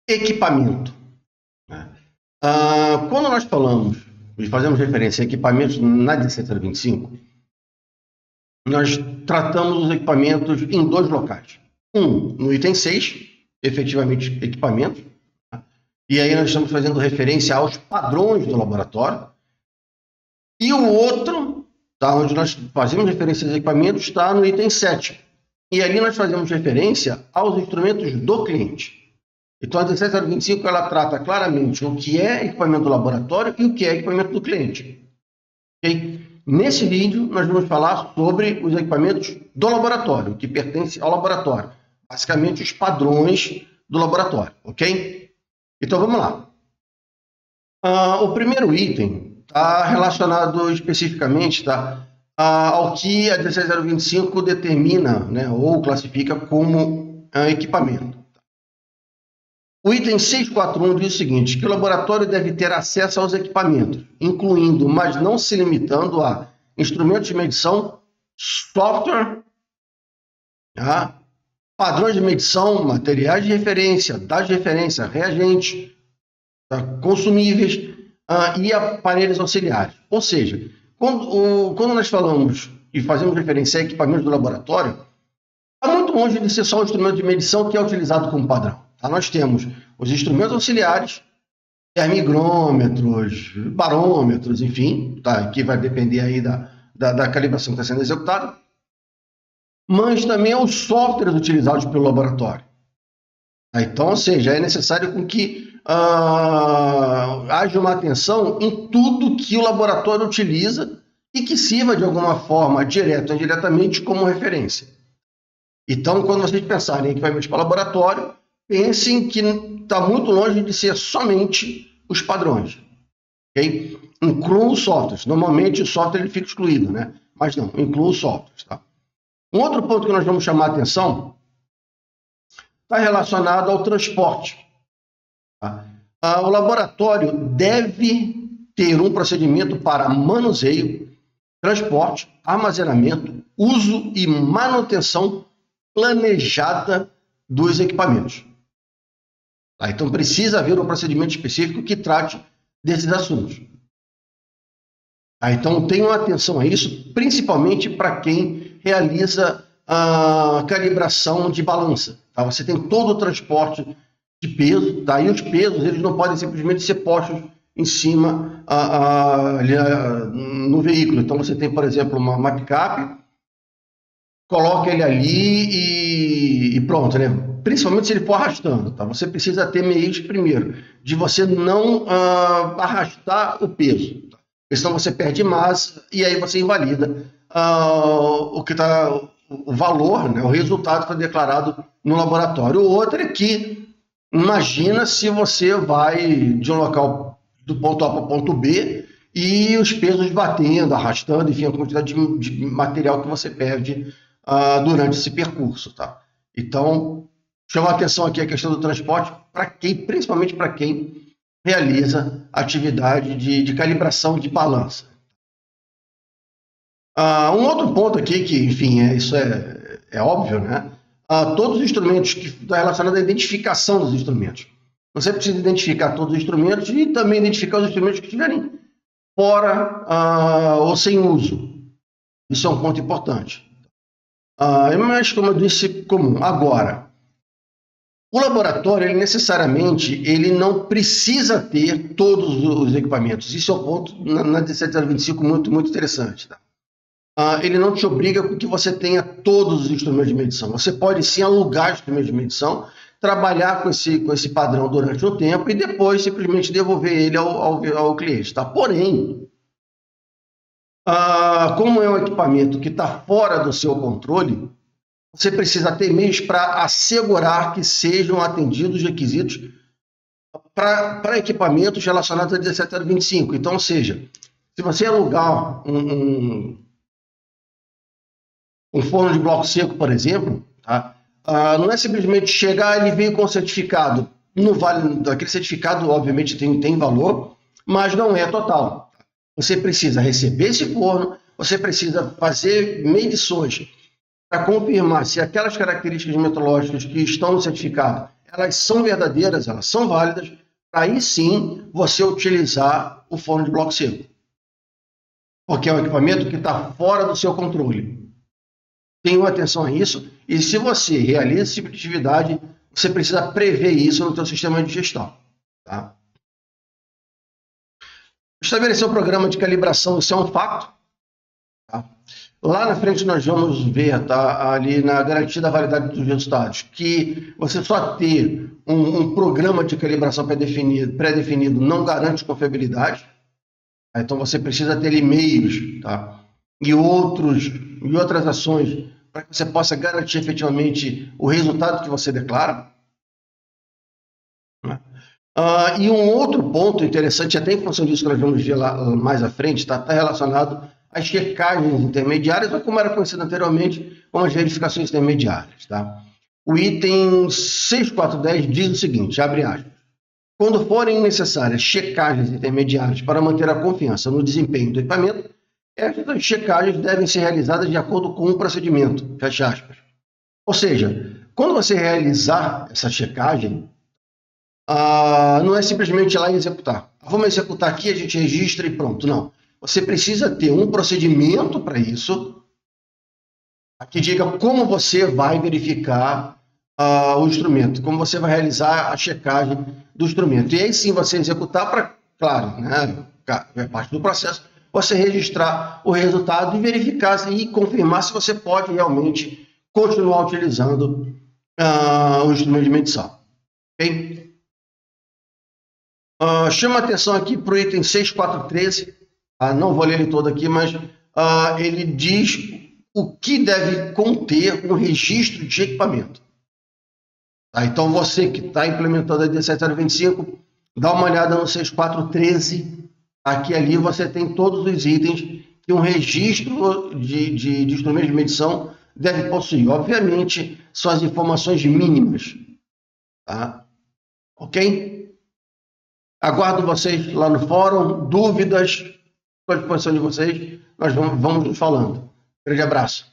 equipamento, né? Quando nós falamos e fazemos referência a equipamentos na 17025, nós tratamos os equipamentos em dois locais. No item 6, efetivamente equipamentos, tá? E aí nós estamos fazendo referência aos padrões do laboratório. E o outro, tá, onde nós fazemos referência aos equipamentos, está no item 7. E ali nós fazemos referência aos instrumentos do cliente. Então, a 17025 ela trata claramente o que é equipamento do laboratório e o que é equipamento do cliente. Okay? Nesse vídeo, nós vamos falar sobre os equipamentos do laboratório, que pertencem ao laboratório. Basicamente, os padrões do laboratório. Ok? Então, vamos lá. O primeiro item está relacionado especificamente, tá, ao que a 17025 determina, né, ou classifica como equipamento. O item 641 diz o seguinte, que o laboratório deve ter acesso aos equipamentos, incluindo, mas não se limitando a instrumentos de medição, software, tá, padrões de medição, materiais de referência, dados de referência, reagentes, tá, consumíveis e aparelhos auxiliares. Ou seja, quando nós falamos e fazemos referência a equipamentos do laboratório, está muito longe de ser só o instrumento de medição que é utilizado como padrão. Tá? Nós temos os instrumentos auxiliares, termigrômetros, barômetros, enfim, tá? Que vai depender aí da calibração que está sendo executada, mas também os softwares utilizados pelo laboratório. Tá? Então, ou seja, é necessário com que haja uma atenção em tudo que o laboratório utiliza e que sirva de alguma forma, direta ou indiretamente, como referência. Então, quando vocês pensarem em equipamentos para laboratório, pensem que está muito longe de ser somente os padrões. Okay? Incluam os softwares. Normalmente o software ele fica excluído, né? Mas não, incluam os softwares. Tá? Um outro ponto que nós vamos chamar a atenção está relacionado ao transporte. Tá? O laboratório deve ter um procedimento para manuseio, transporte, armazenamento, uso e manutenção planejada dos equipamentos. Tá? Então, precisa haver um procedimento específico que trate desses assuntos. Tá? Então, tenham atenção a isso, principalmente para quem realiza a calibração de balança. Tá? Você tem todo o transporte de peso, tá? E os pesos eles não podem simplesmente ser postos em cima no veículo. Então, você tem, por exemplo, uma picape, coloca ele ali e pronto, né? Principalmente se ele for arrastando, tá? Você precisa ter meios, primeiro, de você não arrastar o peso, tá? Porque senão você perde massa e aí você invalida o valor, né? O resultado que foi declarado no laboratório. O outro é que, imagina se você vai de um local do ponto A para o ponto B e os pesos batendo, arrastando, enfim, a quantidade de material que você perde durante esse percurso, tá? Então, chama a atenção aqui a questão do transporte, principalmente para quem realiza atividade de calibração de balança. Um outro ponto aqui, que, enfim, isso é óbvio, né? Todos os instrumentos que estão relacionados à identificação dos instrumentos. Você precisa identificar todos os instrumentos e também identificar os instrumentos que estiverem fora ou sem uso. Isso é um ponto importante. Mas, como eu disse, comum. Agora, o laboratório, ele não precisa ter todos os equipamentos. Isso é um ponto na 17025 muito, muito interessante. Tá? Ele não te obriga com que você tenha todos os instrumentos de medição. Você pode sim alugar instrumentos de medição, trabalhar com esse padrão durante um tempo e depois simplesmente devolver ele ao cliente. Tá? Porém, como é um equipamento que está fora do seu controle, você precisa ter meios para assegurar que sejam atendidos os requisitos para equipamentos relacionados a 17025. Então, ou seja, se você alugar um forno de bloco seco, por exemplo, tá? Não é simplesmente chegar, ele veio com certificado. Não vale, aquele certificado, obviamente, tem valor, mas não é total. Você precisa receber esse forno, você precisa fazer medições para confirmar se aquelas características metrológicas que estão no certificado elas são verdadeiras, elas são válidas, para aí sim você utilizar o forno de bloco seco. Porque é um equipamento que está fora do seu controle. Tenha atenção a isso, e se você realiza esse tipo de atividade, você precisa prever isso no seu sistema de gestão. Tá? Estabelecer um programa de calibração, isso é um fato. Tá? Lá na frente nós vamos ver, tá, ali na garantia da validade dos resultados, que você só ter um programa de calibração pré-definido não garante confiabilidade. Tá? Então você precisa ter e-mails, tá? e outras ações para que você possa garantir efetivamente o resultado que você declara. Né? E um outro ponto interessante, até em função disso que nós vamos ver lá mais à frente, está relacionado às checagens intermediárias, ou como era conhecido anteriormente, como as verificações intermediárias. Tá? O item 6410 diz o seguinte, abre aspas, quando forem necessárias checagens intermediárias para manter a confiança no desempenho do equipamento, essas checagens devem ser realizadas de acordo com o procedimento, fecha aspas. Ou seja, quando você realizar essa checagem, não é simplesmente ir lá e executar. Vamos executar aqui, a gente registra e pronto. Não. Você precisa ter um procedimento para isso, que diga como você vai verificar o instrumento, como você vai realizar a checagem do instrumento. E aí sim você executar para, claro, né, é parte do processo, você registrar o resultado e verificar e confirmar se você pode realmente continuar utilizando o instrumento de medição. Ok? Chama atenção aqui para o item 6413, não vou ler ele todo aqui, mas ele diz o que deve conter um registro de equipamento. Tá? Então você que está implementando a 17025, dá uma olhada no 6413, aqui ali você tem todos os itens que um registro de instrumentos de medição deve possuir. Obviamente, são as informações mínimas. Tá? Ok? Aguardo vocês lá no fórum, dúvidas, estou à disposição de vocês, nós vamos falando. Grande abraço.